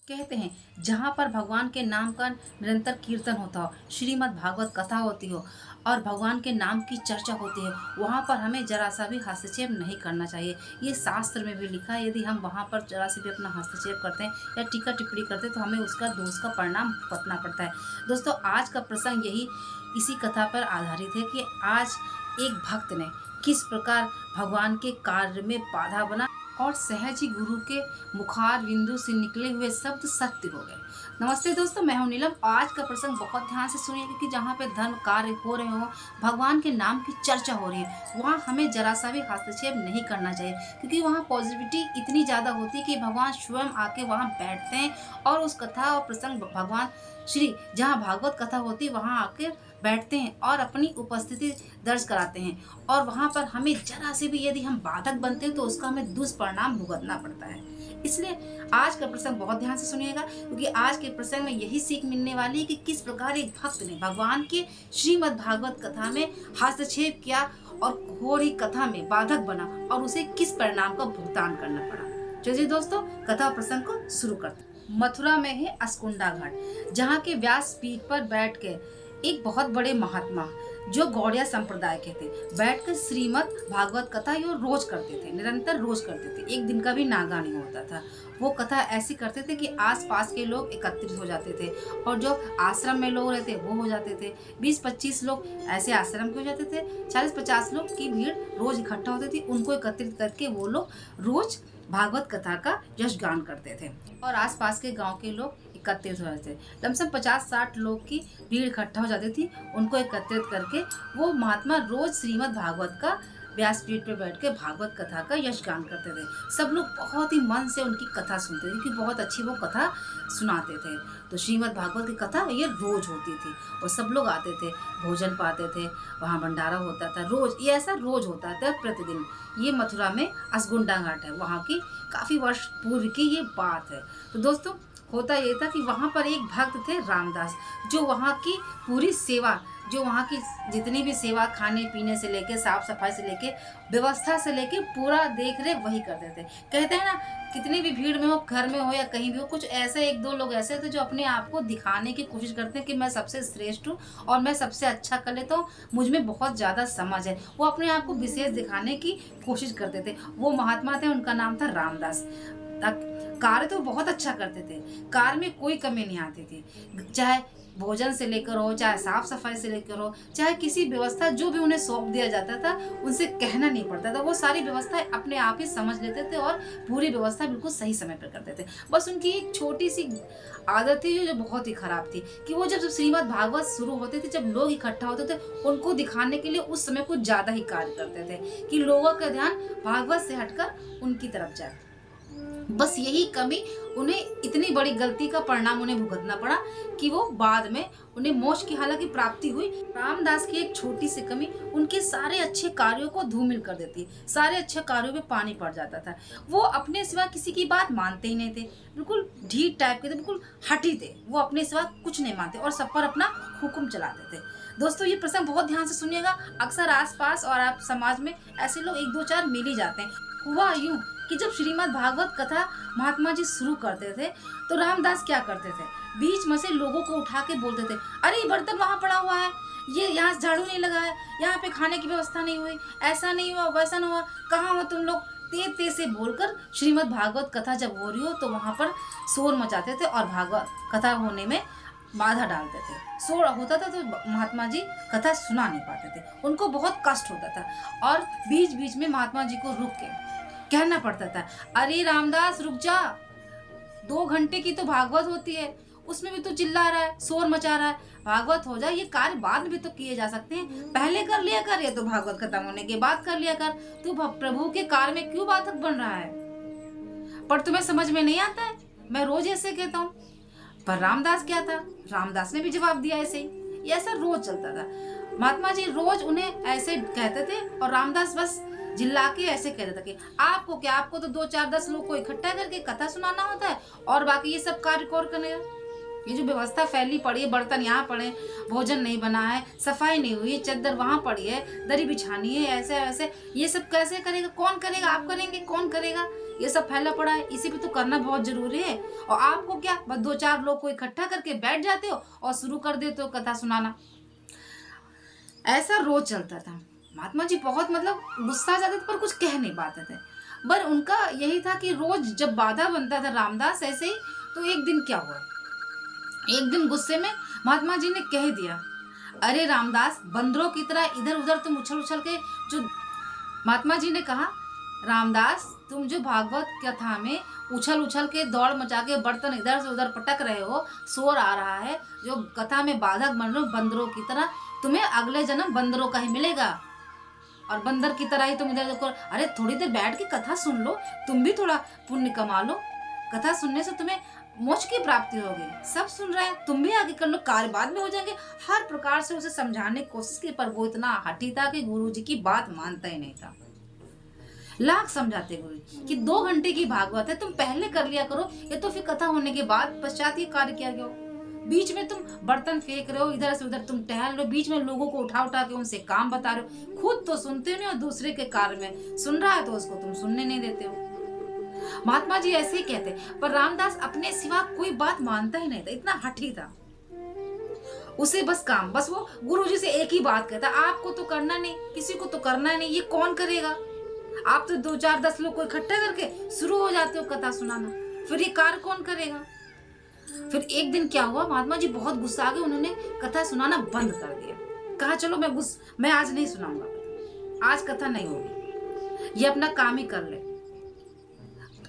कहते हैं जहाँ पर भगवान के नाम का निरंतर कीर्तन होता हो, श्रीमद् भागवत कथा होती हो और भगवान के नाम की चर्चा होती है, वहाँ पर हमें जरा सा भी हस्तक्षेप नहीं करना चाहिए। ये शास्त्र में भी लिखा है, यदि हम वहाँ पर जरा सी भी अपना हस्तक्षेप करते हैं या टीका टिप्पणी करते हैं तो हमें उसका दोष का परिणाम भुगतना पड़ता है। दोस्तों, आज का प्रसंग यही इसी कथा पर आधारित है कि आज एक भक्त ने किस प्रकार भगवान के कार्य में बाधा बना और सहज ही गुरु के मुखार बिंदु से निकले हुए शब्द सत्य हो गए। नमस्ते दोस्तों, मैं हूं नीलम। आज का प्रसंग बहुत ध्यान से सुनिए क्योंकि जहाँ पे धर्म कार्य हो रहे हो, भगवान के नाम की चर्चा हो रही है, वहाँ हमें जरा सा भी हस्तक्षेप नहीं करना चाहिए क्योंकि वहाँ पॉजिटिविटी इतनी ज़्यादा होती है कि भगवान स्वयं आके वहाँ बैठते हैं और उस कथा और प्रसंग भगवान श्री जहाँ भागवत कथा होती है वहाँ आके बैठते हैं और अपनी उपस्थिति दर्ज कराते हैं और वहाँ पर हमें जरा से भी यदि हम बाधक बनते हैं तो उसका हमें दुष्परिणाम भुगतना पड़ता है। इसलिए आज का प्रसंग बहुत ध्यान से सुनिएगा क्योंकि आज के प्रसंग में यही सीख मिलने वाली है कि किस प्रकार एक भक्त ने भगवान के श्रीमद् भागवत कथा में हस्तक्षेप किया और घोरी कथा में बाधक बना और उसे किस परिणाम का भुगतान करना पड़ा। चलिए दोस्तों, कथा प्रसंग को शुरू करते हैं। मथुरा में है अस्कुंडा घाट, जहाँ के व्यास पीठ पर बैठ के एक बहुत बड़े महात्मा जो गौड़िया संप्रदाय के थे बैठकर श्रीमद् भागवत कथा ये रोज करते थे, निरंतर रोज करते थे, एक दिन का भी नागा नहीं होता था। वो कथा ऐसी करते थे कि आसपास के लोग एकत्रित हो जाते थे और जो आश्रम में लोग रहते वो हो जाते थे। 20-25 लोग ऐसे आश्रम के हो जाते थे, 40-50 लोग की भीड़ रोज इकट्ठा होती थी। उनको एकत्रित करके वो लोग रोज भागवत कथा का यश गान करते थे और आसपास के गांव के लोग एकत्रित हो जाते थे। लमसम 50-60 लोग की भीड़ इकट्ठा हो जाती थी। उनको एकत्रित करके वो महात्मा रोज श्रीमद् भागवत का व्यासपीठ पे बैठ के भागवत कथा का यश गान करते थे। सब लोग बहुत ही मन से उनकी कथा सुनते थे क्योंकि बहुत अच्छी वो कथा सुनाते थे। तो श्रीमद् भागवत की कथा ये रोज होती थी और सब लोग आते थे, भोजन पाते थे, वहाँ भंडारा होता था रोज। ये ऐसा रोज होता था प्रतिदिन। ये मथुरा में अस्कुंडा घाट है, वहाँ की काफ़ी वर्ष पूर्व की ये बात है। तो दोस्तों, होता ये था कि वहाँ पर एक भक्त थे रामदास, जो वहाँ की पूरी सेवा, जो वहाँ की जितनी भी सेवा, खाने पीने से लेके, साफ सफाई से लेके, व्यवस्था से लेके पूरा देख रेख वही करते थे। कहते हैं ना, कितनी भी भीड़ में हो, घर में हो या कहीं भी हो, कुछ ऐसे एक दो लोग ऐसे थे जो अपने आप को दिखाने की कोशिश करते हैं कि मैं सबसे श्रेष्ठ हूँ और मैं सबसे अच्छा कर लेता हूँ, मुझ में बहुत ज़्यादा समझ है। वो अपने आप को विशेष दिखाने की कोशिश करते थे। वो महात्मा थे, उनका नाम था रामदास। कार्य तो बहुत अच्छा करते थे, कार्य में कोई कमी नहीं आती थी, चाहे भोजन से लेकर हो, चाहे साफ सफाई से लेकर हो, चाहे किसी व्यवस्था जो भी उन्हें सौंप दिया जाता था उनसे कहना नहीं पड़ता था। वो सारी व्यवस्था अपने आप ही समझ लेते थे और पूरी व्यवस्था बिल्कुल सही समय पर करते थे। बस उनकी एक छोटी सी आदत थी जो बहुत ही खराब थी कि वो जब श्रीमद् भागवत शुरू होते थे, जब लोग इकट्ठा होते थे, उनको दिखाने के लिए उस समय कुछ ज्यादा ही कार्य करते थे कि लोगों का ध्यान भागवत से हटकर उनकी तरफ जाए। बस यही कमी उन्हें, इतनी बड़ी गलती का परिणाम उन्हें भुगतना पड़ा कि वो बाद में उन्हें मोक्ष की हालांकि प्राप्ति हुई। रामदास की एक छोटी सी कमी उनके सारे अच्छे कार्यों को धूमिल कर देती, सारे अच्छे कार्यों में पानी पड़ जाता था। वो अपने सिवा किसी की बात मानते ही नहीं थे, बिल्कुल ढीठ टाइप के थे, बिल्कुल हठी थे। वो अपने सिवा कुछ नहीं मानते और सब पर अपना हुक्म चलाते थे। दोस्तों, ये प्रसंग बहुत ध्यान से सुनिएगा। अक्सर आसपास और आप समाज में ऐसे लोग 1-2-4 मिल ही जाते हैं। हुआ यूं कि जब श्रीमद् भागवत कथा महात्मा जी शुरू करते थे तो रामदास क्या करते थे, बीच में से लोगों को उठा के बोलते थे, अरे ये बर्तन वहाँ पड़ा हुआ है, ये यहाँ झाड़ू नहीं लगा है, यहाँ पे खाने की व्यवस्था नहीं हुई, ऐसा नहीं हुआ, वैसा नहीं हुआ, कहाँ हो तुम लोग। तेज तेज से बोलकर श्रीमद् भागवत कथा जब हो रही हो तो वहाँ पर शोर मचाते थे और भागवत कथा होने में बाधा डालते थे। शोर होता था तो महात्मा जी कथा सुना नहीं पाते थे, उनको बहुत कष्ट होता था और बीच बीच में महात्मा जी को रुक के कहना पड़ता था, अरे रामदास रुक जा, 2 घंटे की तो भागवत होती है, उसमें भी तो चिल्ला रहा है, शोर मचा रहा है, भागवत हो जाए, ये कार्य बाद में भी तो किए जा सकते हैं, पहले कर लिया कर, ये तो भागवत खत्म होने के बाद कर लिया कर, तू प्रभु के कार्य में क्यों बाधक बन रहा है, पर तुम्हें समझ में नहीं आता है, मैं रोज ऐसे कहता हूँ। पर रामदास क्या था, रामदास ने भी जवाब दिया ऐसे ही। ये ऐसा रोज चलता था। महात्मा जी रोज उन्हें ऐसे कहते थे और रामदास बस चिल्ला के ऐसे कहते थे कि आपको क्या, आपको तो 2-4-10 लोग को इकट्ठा करके कथा सुनाना होता है और बाकी ये सब कार्य कौन करेगा। ये जो व्यवस्था फैली पड़ी है, बर्तन यहाँ पड़े, भोजन नहीं बना है, सफाई नहीं हुई, चद्दर वहाँ पड़ी है, दरी बिछानी है, ऐसे ऐसे, ये सब कैसे करेगा, कौन करेगा, आप करेंगे, कौन करेगा। ये सब फैला पड़ा है, इसी पे तो करना बहुत जरूरी है। और आपको क्या, बस 2-4 लोग को इकट्ठा करके बैठ जाते हो और शुरू कर देते हो कथा सुनाना। ऐसा रोज चलता था। महात्मा जी बहुत मतलब गुस्सा आ जाते थे पर कुछ कह नहीं पाते थे। पर उनका यही था कि रोज जब बाधा बनता था रामदास ऐसे ही, तो एक दिन क्या हुआ, एक दिन गुस्से में महात्मा जी ने कह दिया, अरे रामदास, बंदरों की तरह इधर उधर तुम उछल उछल के जो महात्मा जी ने कहा, रामदास तुम जो भागवत कथा में उछल उछल के दौड़ मचा के बर्तन इधर से उधर पटक रहे हो, शोर आ रहा है, जो कथा में बाधक बन रहे हो बंदरों की तरह, तुम्हें अगले जन्म बंदरों का ही मिलेगा और बंदर की तरह ही तुम इधर देखो। अरे थोड़ी देर बैठ के कथा सुन लो, तुम भी थोड़ा पुण्य कमा लो, कथा सुनने से तुम्हें मोक्ष की प्राप्ति होगी। सब सुन रहे हैं, तुम भी आगे कर लो, कार्य बाद में हो जाएंगे। हर प्रकार से उसे समझाने की कोशिश की, पर वो इतना हठी था कि गुरु जी की बात मानता ही नहीं था। लाख समझाते गुरु जी कि 2 घंटे की भागवत है, तुम पहले कर लिया करो, या तो फिर कथा होने के बाद पश्चात ये कार्य किया गया हो। बीच में तुम बर्तन फेंक रहे हो, इधर से उधर तुम टहल रहे हो, बीच में लोगों को उठा उठा के उनसे काम बता रहे हो, खुद तो सुनते नहीं और दूसरे के कार्य में सुन रहा है तो उसको तुम सुनने नहीं देते हो। महात्मा जी ऐसे ही कहते, पर रामदास अपने सिवा कोई बात मानता ही नहीं था, इतना हठी था। उसे बस काम, बस वो गुरुजी से एक ही बात कहता, आपको तो करना नहीं, किसी को तो करना नहीं, ये कौन करेगा? आप तो 2-4-10 लोग को इकट्ठा करके शुरू हो जाते हो कथा सुनाना, फिर ये कार्य कौन करेगा? फिर एक दिन क्या हुआ, महात्मा जी बहुत गुस्सा आ गए, उन्होंने कथा सुनाना बंद कर दिया। कहा चलो मैं आज नहीं सुनाऊंगा, आज कथा नहीं होगी, ये अपना काम ही कर ले।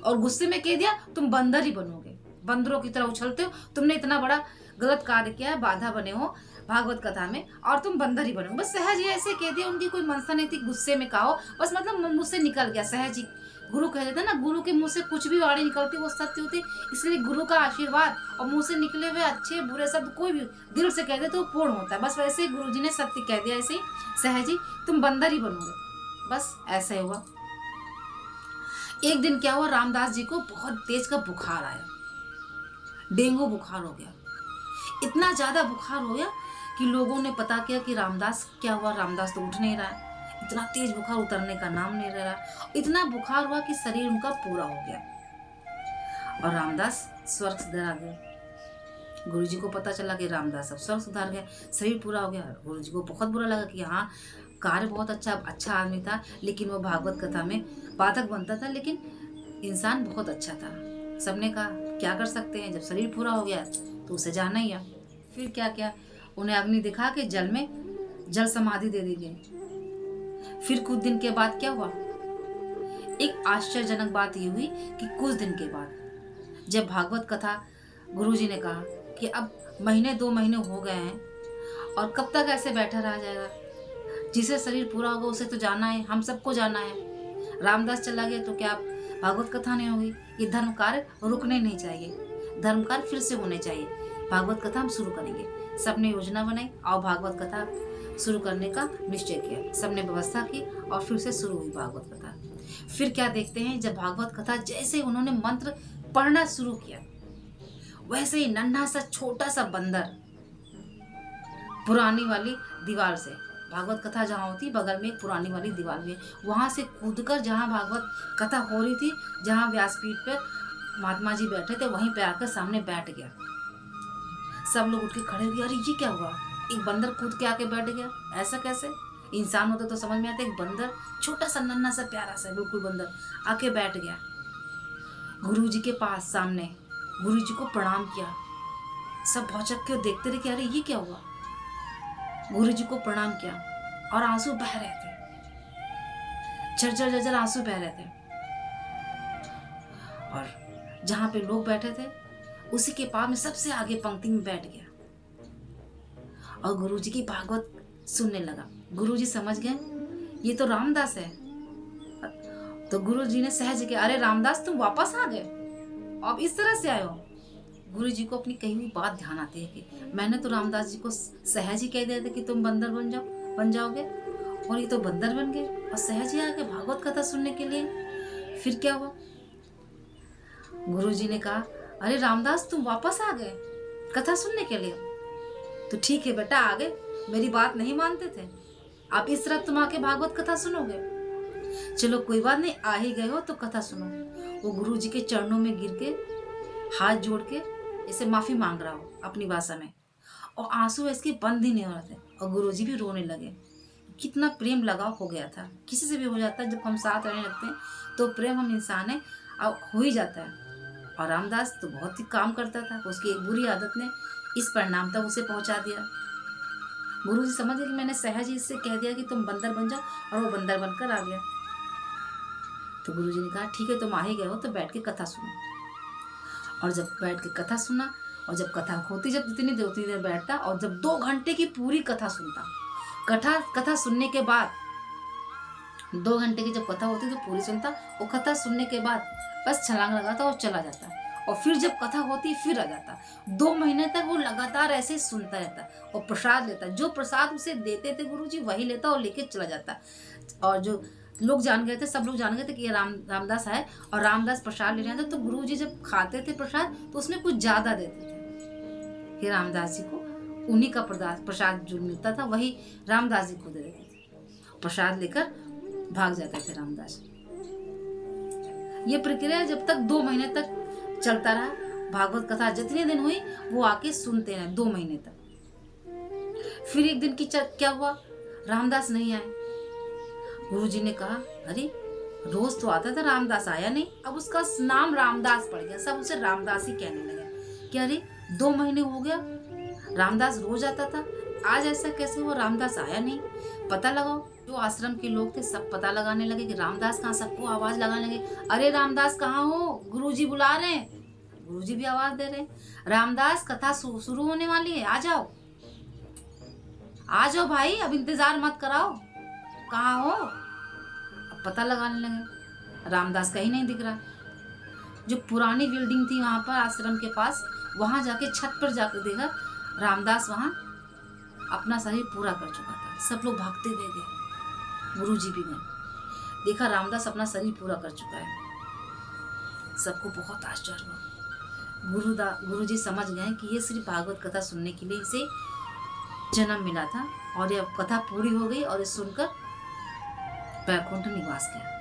और गुस्से में कह दिया, तुम बंदर ही बनोगे, बंदरों की तरह उछलते हो, तुमने इतना बड़ा गलत कार्य किया है, बाधा बने हो भागवत कथा में और तुम बंदर ही बनोगे। बस सहज ही ऐसे कह दिया, उनकी कोई मनसा नहीं थी, गुस्से में कहा हो, बस मतलब मुंह से निकल गया सहज ही। गुरु कह देता ना, गुरु के मुंह से कुछ भी वाणी निकलती वो सत्य होती, इसलिए गुरु का आशीर्वाद और मुंह से निकले हुए अच्छे बुरे शब्द कोई भी दिल से कह दे तो पूर्ण होता है। बस वैसे ही गुरु जी ने सत्य कह दिया, ऐसे ही सहज ही तुम बंदर ही बनोगे, बस ऐसा ही हुआ। एक दिन क्या हुआ, रामदास जी को बहुत तेज का बुखार आया, डेंगू बुखार हो गया, इतना ज्यादा बुखार हो गया कि लोगों ने पता किया कि रामदास क्या हुआ, रामदास तो उठ नहीं रहा है, इतना तेज बुखार उतरने का नाम नहीं ले रहा। इतना बुखार हुआ कि शरीर उनका पूरा हो गया और रामदास स्वर्ग सुधार आ गए। गुरु जी को पता चला कि रामदास अब स्वर्ग सुधार गया, शरीर पूरा हो गया। गुरु जी को बहुत बुरा लगा कि हाँ, कार्य बहुत अच्छा आदमी था, लेकिन वो भागवत कथा में बाधक बनता था, लेकिन इंसान बहुत अच्छा था। सबने कहा क्या कर सकते हैं, जब शरीर पूरा हो गया तो उसे जाना ही है। फिर क्या किया, उन्हें अग्नि दिखा के जल में जल समाधि दे दी गई। फिर कुछ दिन के बाद क्या हुआ, एक आश्चर्यजनक बात ये हुई कि कुछ दिन के बाद जब भागवत कथा, गुरुजी ने कहा कि अब 1-2 महीने हो गए हैं और कब तक ऐसे बैठा रहा जाएगा, जिसे शरीर पूरा होगा उसे तो जाना है, हम सबको जाना है। रामदास चला गया तो क्या भागवत कथा नहीं होगी? ये धर्म कार्य रुकने नहीं चाहिए, धर्म कार्य फिर से होने चाहिए, भागवत कथा हम शुरू करेंगे। सबने योजना बनाई और भागवत कथा शुरू करने का निश्चय किया, सबने व्यवस्था की और फिर से शुरू हुई भागवत कथा। फिर क्या देखते हैं, जब भागवत कथा जैसे उन्होंने मंत्र पढ़ना शुरू किया, वैसे ही नन्हा सा छोटा सा बंदर पुरानी वाली दीवार से, भागवत कथा जहाँ होती बगल में एक पुरानी वाली दीवार भी है, वहां से कूदकर जहाँ भागवत कथा हो रही थी, जहाँ व्यासपीठ पे महात्मा जी बैठे थे, वहीं पे आकर सामने बैठ गया। सब लोग उठ के खड़े हो गए, अरे ये क्या हुआ, एक बंदर कूद के आके बैठ गया, ऐसा कैसे? इंसान होता तो समझ में आता, एक बंदर छोटा सा नन्हा सा प्यारा सा बिल्कुल बंदर आके बैठ गया गुरु जी के पास सामने। गुरु जी को प्रणाम किया, सब भौचक के देखते रहे कि अरे ये क्या हुआ। गुरु जी को प्रणाम किया और आंसू बह रहे थे, झरझर झरझर आंसू बह रहे थे। और जहां पे लोग बैठे थे उसी के पास में सबसे आगे पंक्ति में बैठ गया और गुरुजी की भागवत सुनने लगा। गुरुजी समझ गए ये तो रामदास है, तो गुरुजी ने सहज किया, अरे रामदास तुम वापस आ गए, अब इस तरह से आए हो। गुरुजी को अपनी कही हुई बात ध्यान आती है कि मैंने तो रामदास जी को सहज ही कह दिया था कि तुम बंदर बन जाओगे, और ये तो बंदर बन गए और सहज ही आ गए भागवत कथा सुनने के लिए। फिर क्या हुआ, गुरुजी ने कहा, अरे रामदास तुम वापस आ गए कथा सुनने के लिए, तो ठीक है बेटा आ गए, मेरी बात नहीं मानते थे, अब इस रात तुम आके भागवत कथा सुनोगे, चलो कोई बात नहीं, आ ही गए हो तो कथा सुनो। वो गुरुजी के चरणों में गिर के हाथ जोड़ के इसे माफी मांग रहा हो अपनी भाषा में, और आंसू इसके बंद ही नहीं हो रहे थे और गुरुजी भी रोने लगे। कितना प्रेम लगाव हो गया था। किसी से भी हो जाता है, जब हम साथ रहने लगते हैं तो प्रेम हम इंसान है अब हो ही जाता है। और रामदास तो बहुत ही काम करता था, उसकी एक बुरी आदत ने इस परिणाम तक उसे पहुंचा दिया। गुरुजी समझ गए कि मैंने सहज ही इससे कह दिया कि तुम बंदर बन जाओ, और वो बंदर बनकर आ गया। तो गुरुजी ने कहा ठीक है, तुम आ ही गए हो तो बैठ के कथा सुनो। और जब बैठ के कथा सुना, और जब कथा होती जब उतनी देर बैठता, और जब 2 घंटे की पूरी कथा सुनता, कथा सुनने के बाद 2 घंटे की जब कथा होती तो पूरी सुनता, और कथा सुनने के बाद बस छलांग लगाता और चला जाता, और फिर जब कथा होती फिर आ जाता। 2 महीने तक वो लगातार ऐसे सुनता रहता और प्रसाद लेता। जो प्रसाद उसे देते थे गुरुजी वही लेता और लेके चला जाता। और जो लोग जान गए थे, सब लोग जान गए थे कि ये रामदास है, और रामदास प्रसाद ले रहे थे। तो गुरुजी जब खाते थे प्रसाद तो उसमें कुछ ज्यादा देते थे कि रामदास जी को उन्हीं का प्रसाद जो मिलता था वही रामदास जी को दे देते थे। प्रसाद लेकर भाग जाते थे रामदास। ये प्रक्रिया जब तक 2 महीने तक चलता रहा। भागवत कथा जितने दिन हुई वो आके सुनते रहे 2 महीने तक। फिर एक दिन की क्या हुआ, रामदास नहीं आए। गुरुजी ने कहा अरे रोज तो आता था, रामदास आया नहीं। अब उसका नाम रामदास पड़ गया, सब उसे रामदास ही कहने लगे कि अरे 2 महीने हो गया, रामदास रोज आता था, आज ऐसा कैसे हुआ, रामदास आया नहीं। पता लगाओ। जो आश्रम के लोग थे सब पता लगाने लगे कि रामदास कहाँ, सबको आवाज लगाने लगे, अरे रामदास कहाँ हो, गुरुजी बुला रहे हैं। गुरुजी भी आवाज दे रहे हैं, रामदास कथा शुरू होने वाली है, आ जाओ आ जाओ भाई, अब इंतजार मत कराओ, कहाँ हो। अब पता लगाने लगे, रामदास कहीं नहीं दिख रहा। जो पुरानी बिल्डिंग थी वहां पर आश्रम के पास, वहां जाके छत पर जाकर देखा रामदास वहां अपना शरीर पूरा कर चुका था। सब लोग भागते हुए गए, गुरुजी भी गए, देखा रामदास अपना शरीर पूरा कर चुका है। सबको बहुत आश्चर्य हुआ। गुरुजी समझ गए कि ये सिर्फ भागवत कथा सुनने के लिए इसे जन्म मिला था, और ये कथा पूरी हो गई और ये सुनकर वैकुंठ निवास गया।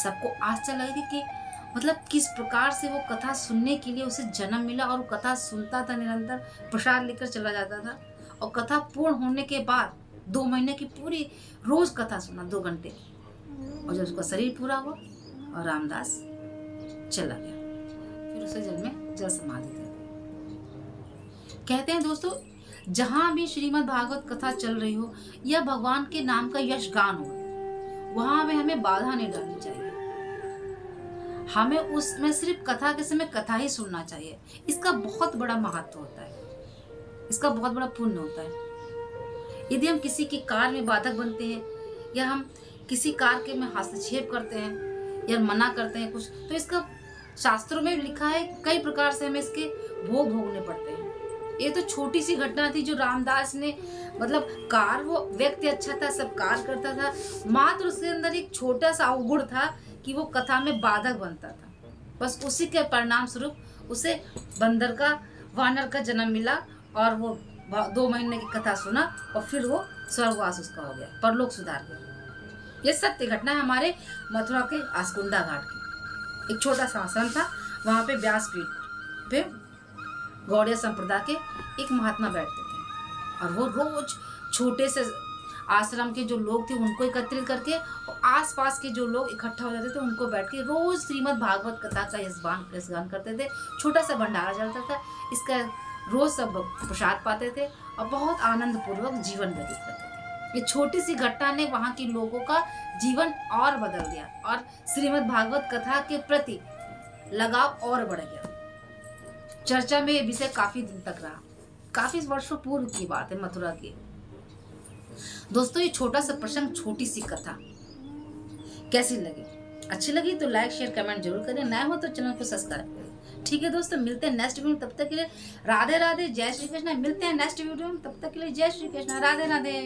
सबको आश्चर्य लगे कि मतलब किस प्रकार से वो कथा सुनने के लिए उसे जन्म मिला, और कथा सुनता था निरंतर, प्रसाद लेकर चला जाता था। और कथा पूर्ण होने के बाद 2 महीने की पूरी रोज कथा सुना 2 घंटे, और जब उसका शरीर पूरा हुआ और रामदास चला गया, फिर उसे जल समाधि दे दी। कहते हैं दोस्तों, जहां भी श्रीमद् भागवत कथा चल रही हो या भगवान के नाम का यश गान हो, वहां में हमें बाधा नहीं डालनी चाहिए। हमें उसमें सिर्फ कथा के समय कथा ही सुनना चाहिए। इसका बहुत बड़ा महत्व होता है, इसका बहुत बड़ा पुण्य होता है। यदि हम किसी की कार्य में बाधक बनते हैं, या हम किसी कार्य में हस्तक्षेप करते हैं या मना करते हैं कुछ, तो इसका शास्त्रों में लिखा है कई प्रकार से हमें इसके भोग भोगने पड़ते हैं। ये तो छोटी सी घटना थी जो रामदास ने, मतलब कार्य, वो व्यक्ति अच्छा था, सब कार्य करता था, मात्र उसके अंदर एक छोटा सा अवगुण था कि वो कथा में बाधक बनता था। बस उसी के परिणाम स्वरूप उसे वानर का जन्म मिला, और वो 2 महीने की कथा सुना और फिर वो स्वर्गवास उसका हो गया, परलोक सुधार गया। ये सत्य घटना है हमारे मथुरा के आसकुंडा घाट की। एक छोटा सा आश्रम था, वहाँ पे व्यासपीठ पे गौड़िया संप्रदाय के एक महात्मा बैठते थे, और वो रोज छोटे से आश्रम के जो लोग थे उनको एकत्रित करके, और आसपास के जो लोग इकट्ठा हो जाते थे उनको बैठ के रोज श्रीमद् भागवत कथा का यशगान करते थे। छोटा सा भंडारा चलता था, इसका रोज सब प्रसाद पाते थे और बहुत आनंद पूर्वक जीवन व्यतीत करते थे। ये छोटी सी घटना ने वहाँ के लोगों का जीवन और बदल दिया, और श्रीमद् भागवत कथा के प्रति लगाव और बढ़ गया। चर्चा में ये विषय काफी दिन तक रहा, काफी वर्षों पूर्व की बात है, मथुरा की। दोस्तों, ये छोटा सा प्रसंग, छोटी सी कथा कैसी लगी? अच्छी लगी तो लाइक शेयर कमेंट जरूर करें, नया हो तो चैनल को सब्सक्राइब करें। ठीक है दोस्तों, मिलते हैं नेक्स्ट वीडियो में, तब तक के लिए राधे राधे, जय श्री कृष्ण। मिलते हैं नेक्स्ट वीडियो में, तब तक के लिए जय श्री कृष्ण, राधे राधे।